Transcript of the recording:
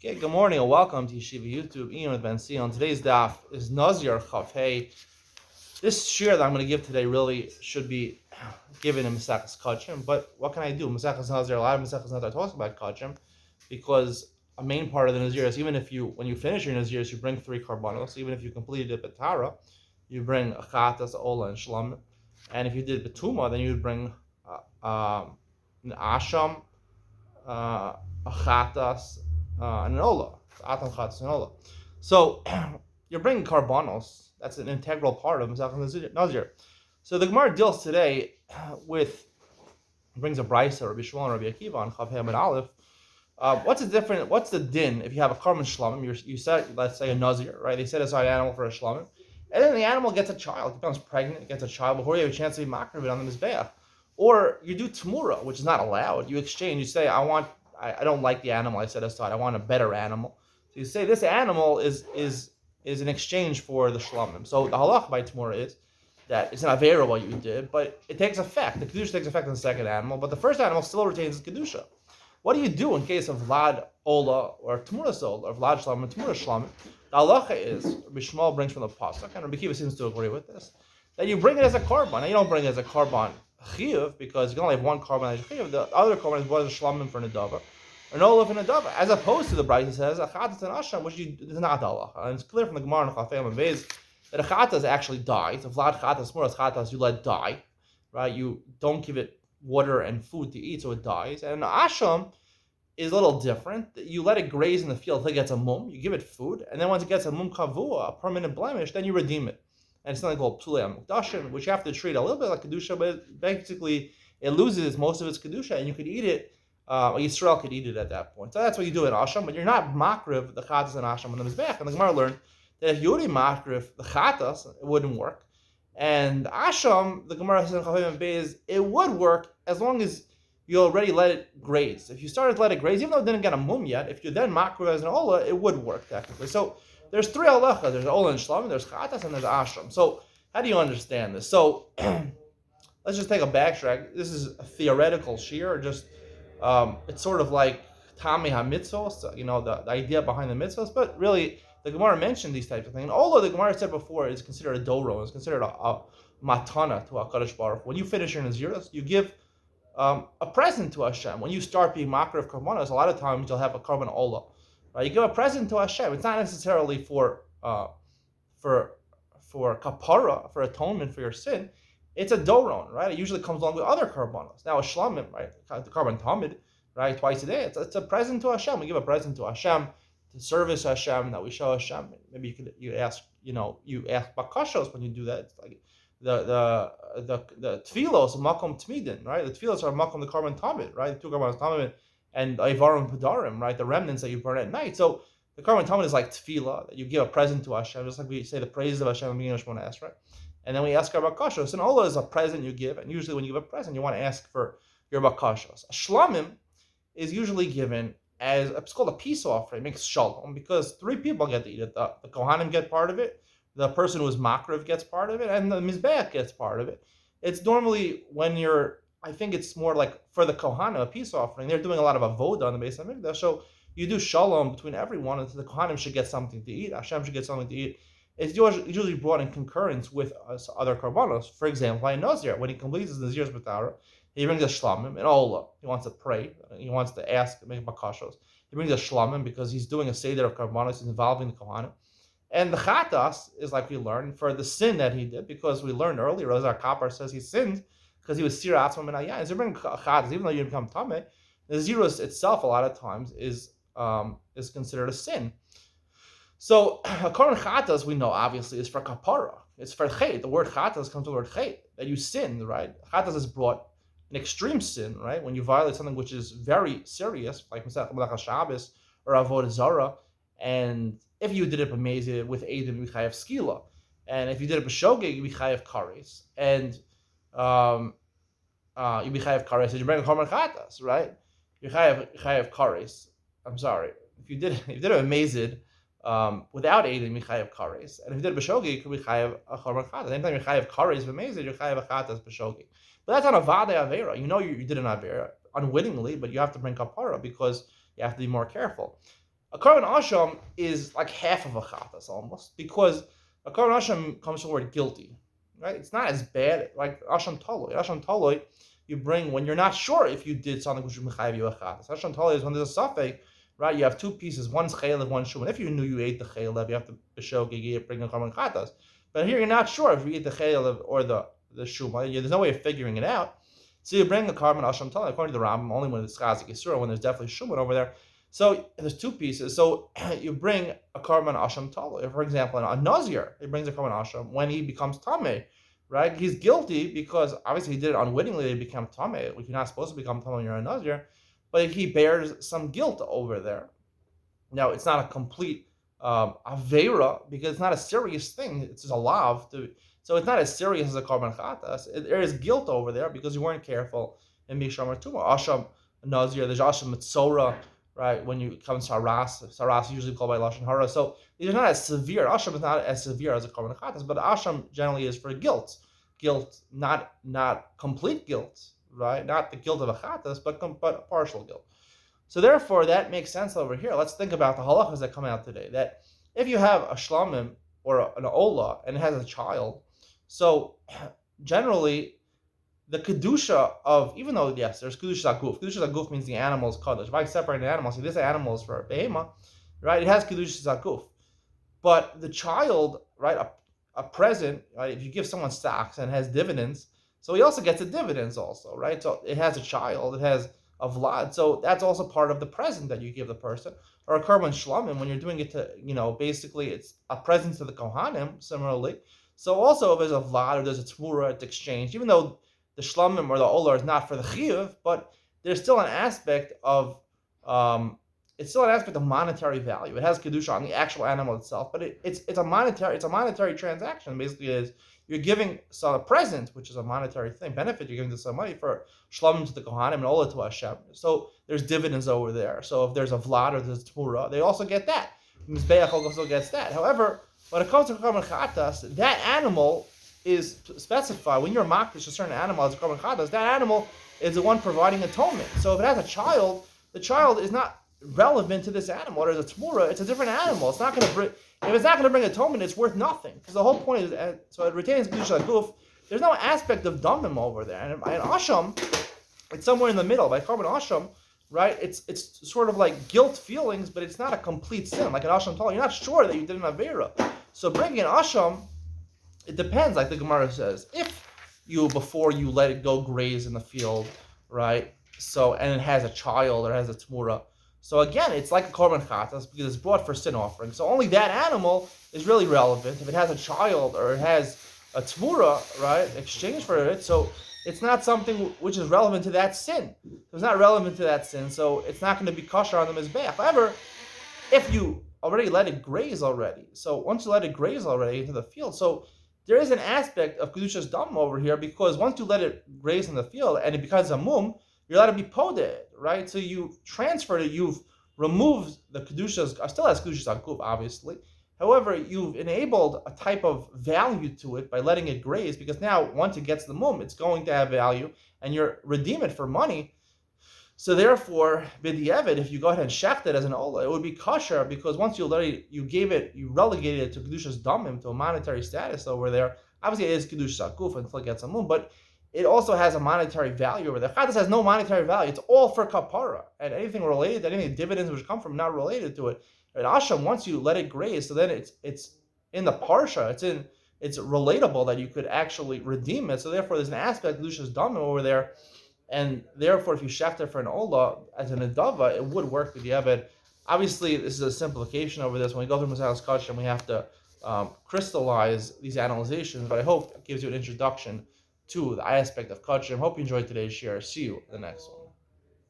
Okay, good morning and welcome to Yeshiva YouTube. Iyun with Benzion. Today's daf is Nazir Chaf. Hey, this shir that I'm going to give today really should be given in Maseches Kachim, but what can I do? Maseches Nazir, a lot of Maseches Nazir talks about Kachim because a main part of the Nazir is even if when you finish your Nazir, you bring 3 karbanos. Even if you completed it Betara, you bring Achatas, Ola, and Shlam. And if you did Betuma, then you would bring an Asham, Achatas, and an Ola. Atam Chatas and Ola. So you're bringing karbanos. That's an integral part of Masech Nazir. So the Gemara deals today with brings a brisa, Rabbi Shmuel and Rabbi Akiva on Chav Hem and Aleph. What's the din if you have a karban shlamim? You said, let's say a Nazir, right? They set aside an animal for a shlamim, and then the animal gets a child, becomes pregnant, gets a child before you have a chance to be makriv on the mizbeach. Or you do tamura, which is not allowed. You exchange. You say, I don't like the animal I set aside. I want a better animal. So you say this animal is in exchange for the shlamim. So the halach by tamura is that it's an avera what you did, but it takes effect. The kedusha takes effect on the second animal, but the first animal still retains its kedusha. What do you do in case of vlad ola or tamura sol or vlad shlamim and tamura shlamim? The halacha is Rabbi Shmuel brings from the pasuk, and Rabbi Akiva seems to agree with this, that you bring it as a korban. Now you don't bring it as a korban chiyuv because you can only have one korban as a chiyuv. The other korban is brought as a shlamim for nedava, or no for nedava, as opposed to the brayta says achatas and asham, which is not halacha. And it's clear from the Gemara and Chafei and Beis that a chatas actually dies. A vlad chatas, moras chatas, you let die, right? You don't give it water and food to eat, so it dies. And asham is a little different. You let it graze in the field until it gets a mum. You give it food, and then once it gets a mum kavua, a permanent blemish, then you redeem it. And it's something called psulei amukdashim, which you have to treat a little bit like kedusha, but basically it loses most of its kedusha, and you could eat it. Yisrael could eat it at that point. So that's what you do in asham, but you're not makriv the chatas and asham on the mizbech. And the Gemara learned that if you already makriv the chatas, it wouldn't work. And asham, the Gemara says in Chavim and Beis, it would work as long as you already let it graze. If you started to let it graze, even though it didn't get a mum yet, if you then makriv as an ola, it would work technically. So there's 3 halachas. There's ola and shlam, there's chatas, and there's asham. So how do you understand this? So let's just take a backtrack. This is a theoretical shir, just it's sort of like Tami HaMitzvos, the idea behind the mitzvos, but really the Gemara mentioned these types of things. And although the Gemara said before is considered a doro, it's considered a matana to HaKadosh Baruch. When you finish your Naziros, you give a present to Hashem. When you start being makar of karbanos, a lot of times you'll have a karban ola. Right? You give a present to Hashem. It's not necessarily for kapara, for atonement for your sin. It's a doron, right? It usually comes along with other karbanos. Now a shlamim, right? The karban tamid, right? Twice a day. It's a present to Hashem. We give a present to Hashem to service Hashem, that we show Hashem. Maybe you ask bakashos when you do that. It's like the tfilos makom tmidin, right? The tfilos are makom the karban tamid, right? The 2 karbanos tamid and ivarim padarim, right? The remnants that you burn at night. So the karban tamid is like tefillah, that you give a present to Hashem, just like we say the praises of Hashem in the beginning of Shemona Esrei. And then we ask our bakashos. And ola is a present you give, and usually when you give a present, you want to ask for your bakashos. A shlamim is usually given as it's called a peace offering, makes shalom, because 3 people get to eat it. The kohanim get part of it, the person who is makriv gets part of it, and the mizbeach gets part of it. It's normally when I think it's more like for the kohanim, a peace offering. They're doing a lot of avoda on the base of mikdash, so you do shalom between everyone, and so the kohanim should get something to eat. Hashem should get something to eat. It's usually brought in concurrence with other karbanos. For example, by Nazir, when he completes his Nazir's B'tara, he brings a shlamim, an ola. He wants to pray. He wants to ask, make bakashos. He brings a shlamim because he's doing a seder of karbanos, he's involving the kohanim. And the chatas is like we learned for the sin that he did, because we learned earlier, Rozar Kapar says he sinned because he was sir atzmam and ayan. So you bring chatas, even though you become tameh, the Nazirus itself a lot of times is considered a sin. So a korban chatas, we know obviously, is for kapara. It's for chet. The word chatas comes from the word chet, that you sinned, right? Chatas is brought an extreme sin, right? When you violate something which is very serious, like Masech Shabbos or Avodah Zarah, and if you did it b'mezid with Eidim, you chayav skila, and if you did it b'shogeg, you be chayav kares, and you be chayav kares, and you bring a korban chatas, right? You chayav kares. I'm sorry, if you did it b'mezid, without Eidim, you chayav kares, and if you did it b'shogeg, you could be chayav a korban chatas. Anytime you chayav kares b'mezid, you chayav a chatas b'shogeg. But that's not a vade avera. You know you did an avera unwittingly, but you have to bring kapara because you have to be more careful. A Karban Asham is like half of a Chatas almost, because a Karban Asham comes from the word guilty, right? It's not as bad like Asham Taloi. Asham Taloi you bring when you're not sure if you did something which would mechayev you a Chatas. Asham Taloi is when there's a Safek, right? You have two pieces, one's Chaylev, one's Shum. And if you knew you ate the Chaylev, you have to B'shog, bring a Karban Chatas. But here you're not sure if you eat the Chaylev or the Shuma. There's no way of figuring it out. So you bring a Karban Asham Taloi, according to the Rambam, only when it's Chazik Yisura, when there's definitely Shuman over there. So there's two pieces. So you bring a Karban Asham Taloi. For example, a Nazir, he brings a Karban Asham when he becomes Tameh, right? He's guilty because obviously he did it unwittingly to become Tameh. You're not supposed to become Tameh when you're a Nazir, but he bears some guilt over there. Now, it's not a complete Avera because it's not a serious thing. It's just a lav. So it's not as serious as a Karban Chatas. There is guilt over there because you weren't careful in Misham or Tumah. Asham Nazir, there's Asham Mitzora, right? When you come to Saras is usually called by Lashon Hara. So these are not as severe. Asham is not as severe as a Karban Chatas, but Asham generally is for guilt. Guilt, not complete guilt, right? Not the guilt of a Chatas, but partial guilt. So therefore, that makes sense over here. Let's think about the halachas that come out today. That if you have a shlamim or an ola and it has a child, so generally the kedusha of, even though yes, there's kedusha aguf. Kedusha aguf means the animal is kaddish. If I separate an animal, so this animal is for a behema, right? It has kedusha aguf, but the child, right, a present, right? If you give someone stocks and it has dividends, so he also gets the dividends also, right? So it has a child, it has a vlad, so that's also part of the present that you give the person. Or a karban shlamim, when you're doing it to, basically it's a present to the kohanim, similarly. So also if there's a vlad or there's a tmura, it's exchanged, even though the shlamim or the olar is not for the chiyuv, but there's still an aspect of, it's still an aspect of monetary value. It has kedusha on the actual animal itself, but it's a monetary transaction. Basically, it is you're giving a present, which is a monetary thing, benefit you're giving to somebody for shlamim to the kohanim and olah to Hashem. So there's dividends over there. So if there's a vlad or there's a tmura, they also get that. Mizbeach also gets that. However, when it comes to karban chatas, that animal is specified. When you're makdish a certain animal as a karban chatas, that animal is the one providing atonement. So if it has a child, the child is not relevant to this animal. Or there's a tmura, it's a different animal. It's not going to bring. If it's not going to bring atonement, it's worth nothing. Because the whole point is, so it retains kedusha guf. There's no aspect of damim over there. And asham, it's somewhere in the middle. By karban asham, right? It's sort of like guilt feelings, but it's not a complete sin. Like an asham tal, you're not sure that you did an avera. So bringing an asham, it depends. Like the Gemara says, if you before you let it go graze in the field, right? So and it has a child or has a tmura. So again, it's like a korban chatas because it's brought for sin offering. So only that animal is really relevant. If it has a child or it has a tmura, right, exchange for it, so it's not something which is relevant to that sin. So it's not relevant to that sin, so it's not going to be kosher on the mizbeach. However, if you already let it graze already, so once you let it graze already into the field, so there is an aspect of kedusha's dam over here because once you let it graze in the field and it becomes a mum, you're allowed to be poded, right? So you transferred it, you've removed the kedushas, still has kedushas aguf, obviously. However, you've enabled a type of value to it by letting it graze, because now once it gets the mum, it's going to have value, and you're redeem it for money. So therefore, b'di'evid, if you go ahead and shecht it as an ola, it would be kosher, because once you relegated it to kedushas damim, to a monetary status over there. Obviously, it is kedushas aguf until it gets a mum, but it also has a monetary value over there. Chatas has no monetary value. It's all for kapara. And anything related, any dividends which come from not related to it. And asham, once you let it graze, so then it's in the parsha, it's relatable that you could actually redeem it. So therefore there's an aspect of Lucia's damim over there. And therefore if you shecht it for an ola as an adava, it would work with the Eved. Obviously this is a simplification over this. When we go through Masal's Kachim, we have to crystallize these analyzations, but I hope it gives you an introduction to the aspect of Kachim. Hope you enjoyed today's share. See you in the next one.